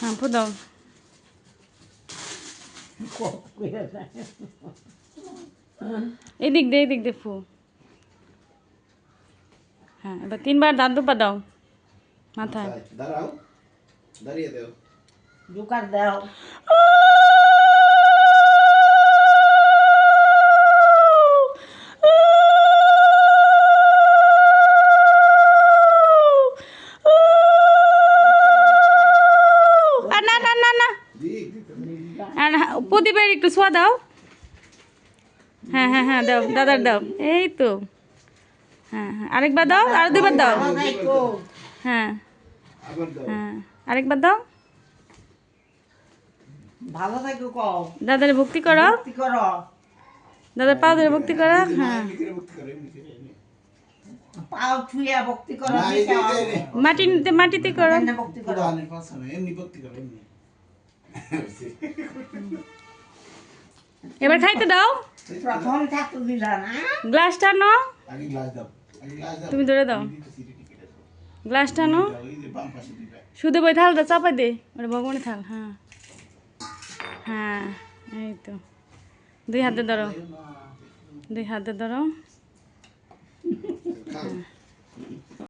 হ্যাঁ ফু দাও। এই দিক দে ফু। হ্যাঁ এবার 3বার দাঁত দুপা দাও মাথায়। দাঁড়াও, দাঁড়িয়ে দাও। জুকার দাও। না না না না, প্রদীপের একটু ছোঁয়া দাও। হ্যাঁ হ্যাঁ হ্যাঁ দাও, দাদার দাও। এই তো হ্যাঁ হ্যাঁ, আরেকবার দাও, আর 2বার দাও। হ্যাঁ আবার দাও। হ্যাঁ আরেকবার দাও। ভালো থাকো কও। দাদার ভক্তি করো, ভক্তি করো। দাদার পা ধরে ভক্তি করো। হ্যাঁ পাও ছুঁয়া ভক্তি করো। না, এই যে, এই যে। মাটিতে করো। এখানে ভক্তি করো। পুরাণের কথা না, এমনি ভক্তি করো, এমনি। এবার খাইতে দাও। প্রথম ঠাকুর দিলা না। গ্লাসটা নাও, আগে গ্লাস দাও, আগে গ্লাস দাও। তুমি ধরে দাও। আমি দিতেছি, এটা কেটে দাও। গ্লাসটা নাও, দাও, এই যে বাম পাশে দিবা। শুধু বই থালটা চাপাই দে, ওটা ভগবানের থাল। হ্যাঁ হ্যাঁ এই তো 2 হাতে ধরো, 2 হাতে ধরো। খাও।